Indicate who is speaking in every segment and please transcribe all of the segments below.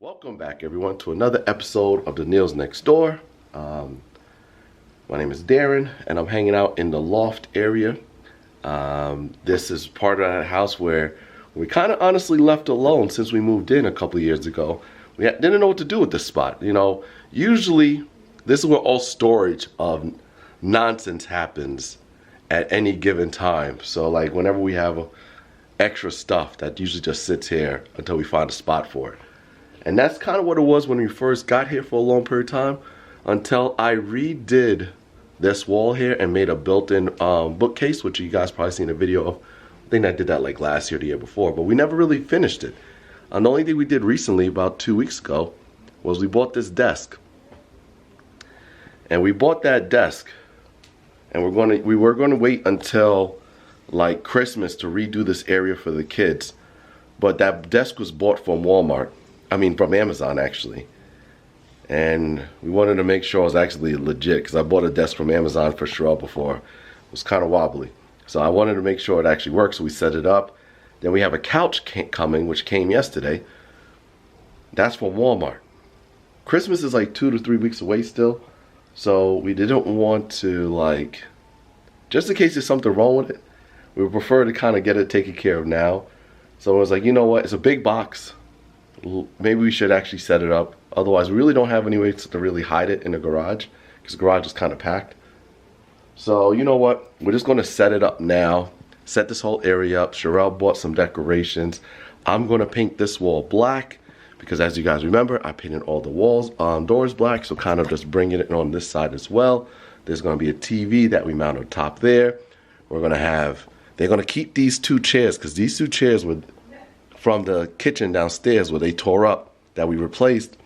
Speaker 1: Welcome back, everyone, to another episode of the Neals Next Door. My name is Darren, and I'm hanging out in the Loft area. This is part of that house where we kind of honestly left alone since we moved in a couple of years ago. We didn't know what to do with this spot. You know, usually this is where all storage of nonsense happens at any given time. So, like, whenever we have extra stuff, that usually just sits here until we find a spot for it. And that's kind of what it was when we first got here for a long period of time, until I redid this wall here and made a built-in bookcase, which you guys probably seen a video of. I think I did that like last year, the year before, but we never really finished it. And the only thing we did recently, about 2 weeks ago, was we bought this desk. And we bought that desk, and we were gonna wait until like Christmas to redo this area for the kids. But that desk was bought from from Amazon actually. And we wanted to make sure it was actually legit, because I bought a desk from Amazon for Shirell before. It was kind of wobbly. So I wanted to make sure it actually worked, so we set it up. Then we have a couch coming, which came yesterday. That's from Walmart. Christmas is like 2 to 3 weeks away still. So we didn't want to, like, just in case there's something wrong with it, we would prefer to kind of get it taken care of now. So I was like, you know what, it's a big box. Maybe we should actually set it up. Otherwise, we really don't have any way to really hide it in the garage, because the garage is kind of packed. So, you know what? We're just going to set it up now. Set this whole area up. Shirell bought some decorations. I'm going to paint this wall black, because as you guys remember, I painted all the walls, doors black. So kind of just bringing it on this side as well. There's going to be a TV that we mount on top there. We're going to have, they're going to keep these two chairs, because these two chairs were from the kitchen downstairs where they tore up, that we replaced.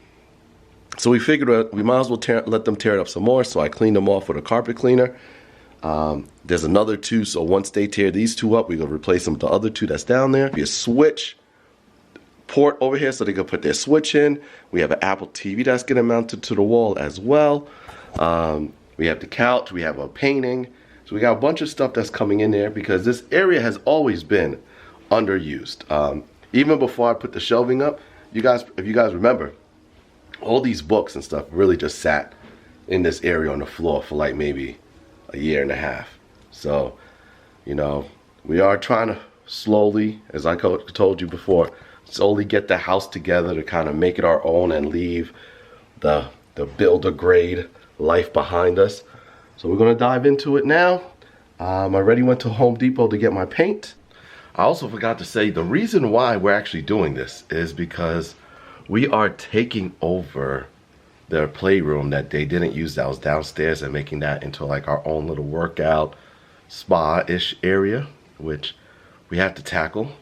Speaker 1: So we figured we might as well let them tear it up some more. So I cleaned them off with a carpet cleaner. There's another two, so once they tear these two up, we're gonna replace them with the other two that's down there. Be a switch port over here so they can put their switch in. We have an Apple TV that's getting mounted to the wall as well. We have the couch, we have a painting. So we got a bunch of stuff that's coming in there, because this area has always been underused. Even before I put the shelving up, if you guys remember, all these books and stuff really just sat in this area on the floor for like maybe a year and a half. So, you know, we are trying to slowly, as I told you before, slowly get the house together to kind of make it our own and leave the builder grade life behind us. So we're gonna dive into it now. I already went to Home Depot to get my paint. I also forgot to say, the reason why we're actually doing this is because we are taking over their playroom that they didn't use, that was downstairs, and making that into like our own little workout spa-ish area, which we have to tackle.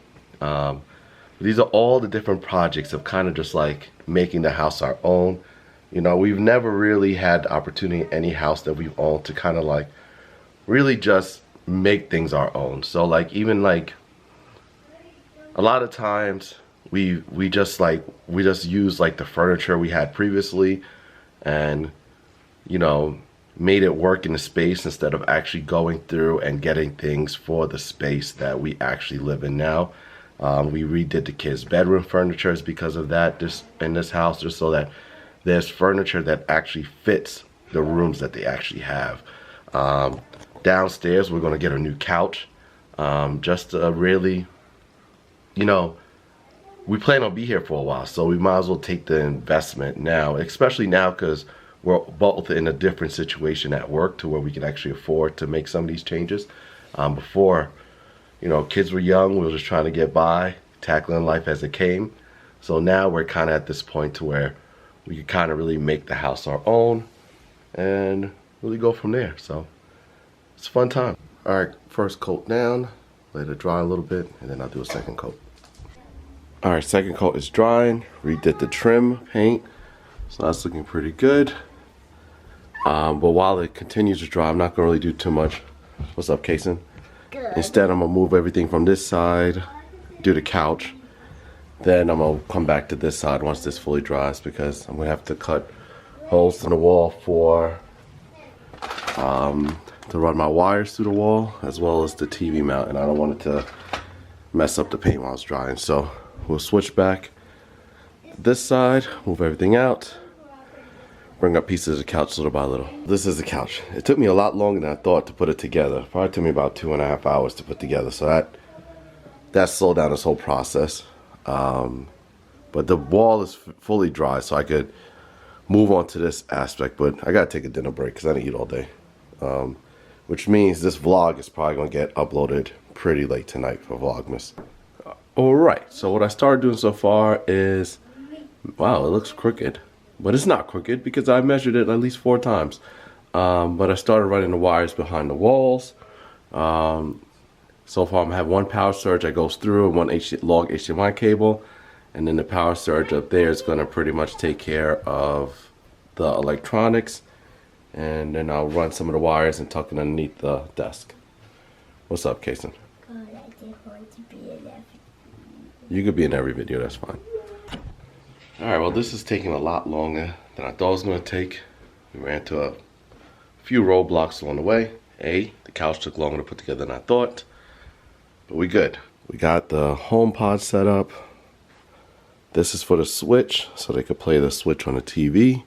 Speaker 1: These are all the different projects of kind of just like making the house our own. You know, we've never really had the opportunity in any house that we've owned to kind of like really just make things our own. So like, even like a lot of times we just use like the furniture we had previously, and, you know, made it work in the space instead of actually going through and getting things for the space that we actually live in now. We redid the kids' bedroom furniture because of that in this house, just so that there's furniture that actually fits the rooms that they actually have. Downstairs, we're going to get a new couch, just to really, you know, we plan on being here for a while, so we might as well take the investment now, especially now because we're both in a different situation at work to where we can actually afford to make some of these changes. Before, you know, kids were young, we were just trying to get by, tackling life as it came. So now we're kind of at this point to where we can kind of really make the house our own and really go from there. So it's a fun time. All right, first coat down, let it dry a little bit, and then I'll do a second coat. All right, second coat is drying. Redid the trim paint, so that's looking pretty good. But while it continues to dry, I'm not gonna really do too much. What's up, Kason? Good. Instead, I'm gonna move everything from this side, do the couch. Then I'm gonna come back to this side once this fully dries, because I'm gonna have to cut holes in the wall for to run my wires through the wall, as well as the TV mount, and I don't want it to mess up the paint while it's drying. So we'll switch back this side, move everything out, bring up pieces of the couch little by little. This is the couch. It took me a lot longer than I thought to put it together. Probably took me about 2.5 hours to put together. So that slowed down this whole process. But the wall is fully dry, so I could move on to this aspect. But I gotta take a dinner break because I didn't eat all day. Which means this vlog is probably gonna get uploaded pretty late tonight for Vlogmas. Alright, so what I started doing so far is, wow, it looks crooked. But it's not crooked because I measured it at least 4 times. But I started running the wires behind the walls. So far I have one power surge that goes through and one log HDMI cable. And then the power surge up there is going to pretty much take care of the electronics. And then I'll run some of the wires and tuck it underneath the desk. What's up, Kason?
Speaker 2: I just want to be in every.
Speaker 1: You could be in every video, that's fine. Alright, well this is taking a lot longer than I thought it was going to take. We ran into a few roadblocks along the way. The couch took longer to put together than I thought. But we good. We got the home pod set up. This is for the switch, so they could play the switch on the TV.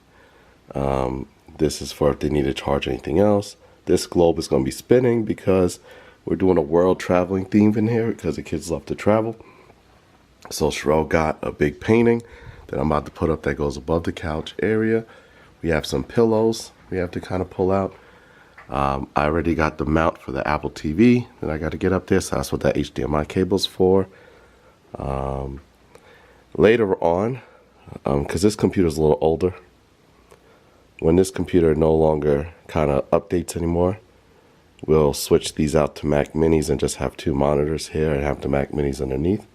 Speaker 1: This is for if they need to charge anything else. This globe is going to be spinning because we're doing a world traveling theme in here because the kids love to travel. So Shirell got a big painting that I'm about to put up that goes above the couch area. We have some pillows we have to kind of pull out. I already got the mount for the Apple TV that I got to get up there, so that's what that HDMI cable's for. Later on, because this computer's a little older, when this computer no longer kind of updates anymore, we'll switch these out to Mac Minis and just have 2 monitors here and have the Mac Minis underneath.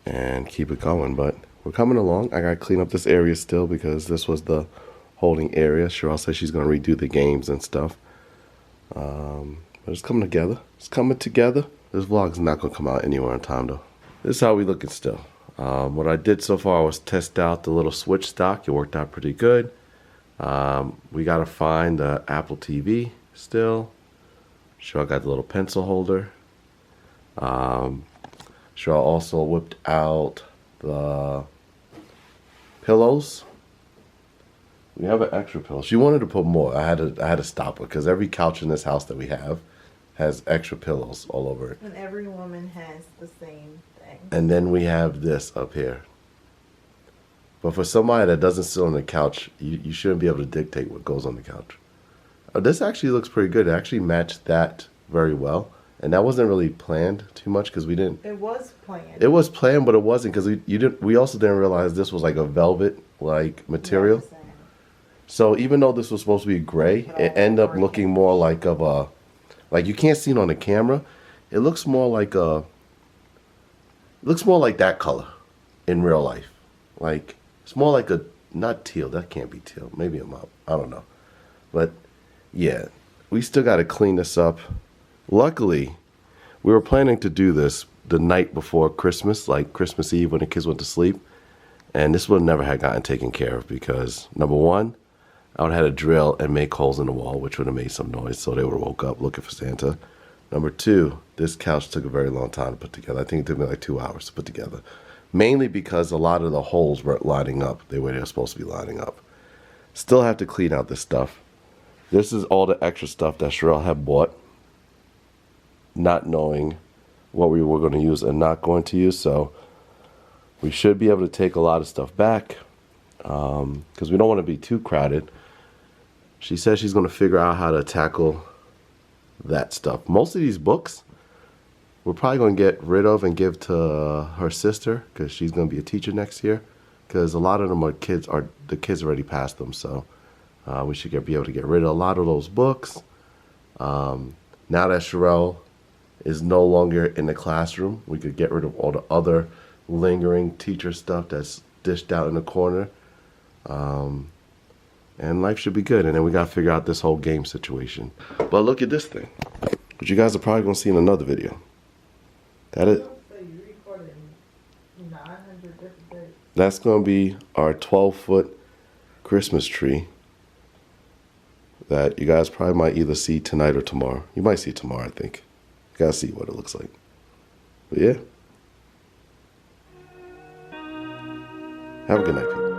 Speaker 1: And keep it going, but we're coming along. I gotta clean up this area still because this was the holding area. Shirell says she's gonna redo the games and stuff. But it's coming together. It's coming together. This vlog is not gonna come out anywhere on time though. This is how we looking still. What I did so far was test out the little switch stock. It worked out pretty good. We gotta find the Apple TV still. Shirell got the little pencil holder. Shirell also whipped out the pillows. We have an extra pillow. She wanted to put more. I had to stop her because every couch in this house that we have has extra pillows all over it.
Speaker 3: And every woman has the same thing.
Speaker 1: And then we have this up here. But for somebody that doesn't sit on the couch, you shouldn't be able to dictate what goes on the couch. This actually looks pretty good. It actually matched that very well. And that wasn't really planned too much because we didn't.
Speaker 3: It was planned.
Speaker 1: It was planned, but it wasn't because we also didn't realize this was like a velvet like material.
Speaker 3: Yes.
Speaker 1: So even though this was supposed to be gray, it ended up looking more like of a, like you can't see it on the camera. It looks more like a, looks more like that color in real life. Like it's more like a, not teal. That can't be teal. Maybe a mauve. I don't know. But yeah, we still got to clean this up. Luckily, we were planning to do this the night before Christmas, like Christmas Eve when the kids went to sleep. And this would have never had gotten taken care of because, number one, I would have had to drill and make holes in the wall, which would have made some noise, so they would have woke up looking for Santa. Number two, this couch took a very long time to put together. I think it took me like 2 hours to put together. Mainly because a lot of the holes weren't lining up the way they were supposed to be lining up. Still have to clean out this stuff. This is all the extra stuff that Shirell had bought, not knowing what we were going to use and not going to use, so we should be able to take a lot of stuff back because we don't want to be too crowded. She says she's going to figure out how to tackle that stuff. Most of these books we're probably going to get rid of and give to her sister because she's going to be a teacher next year, because a lot of them are the kids already passed them, so we should be able to get rid of a lot of those books. Now that Shirell is no longer in the classroom, we could get rid of all the other lingering teacher stuff that's dished out in the corner. And life should be good. And then we got to figure out this whole game situation. But look at this thing, which you guys are probably going to see in another video. That's going to be our 12-foot Christmas tree that you guys probably might either see tonight or tomorrow. You might see it tomorrow, I think. You got to see what it looks like. But yeah. Have a good night, Pete.